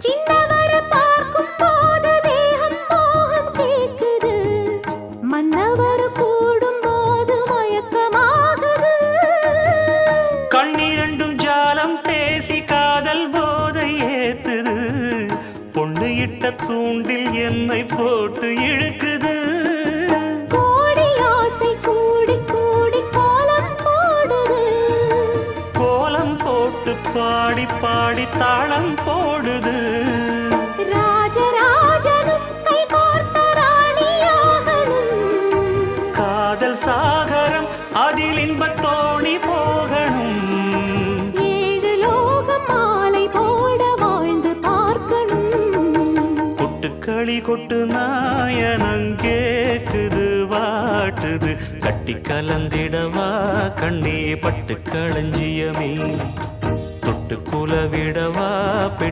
சின்னவர் பார்க்கும் போது தேகம் மோகம் கேட்குது, மன்னவர் கூடும் போது மயக்கமாகுது. கண்ணிரண்டும் ஜாலம் பேசி காதல் போதை ஏத்துது, பொண்ணு இட்ட தூண்டில் என்னை போட்டு இழுக்குது. கோடி ஆசை கூடி கூடி கோலம் போடுது, கோலம் போட்டு பாடி பாடி தாளம் போடுது. ராஜராஜனும் கை கோர்த்த ராணியாகணும், காதல் சாகரம் அதில் இன்பத் தோணி போகணும். ஏழு லோகம் மாலை போட வாழ்ந்து பார்க்கணும். கொட்டுக்களி கொட்டு நாயனங்கேக்குது வாட்டுது, கட்டி கலந்திடவா கண்ணே பட்டு களஞ்சியமே, தொட்டு குலவிடவா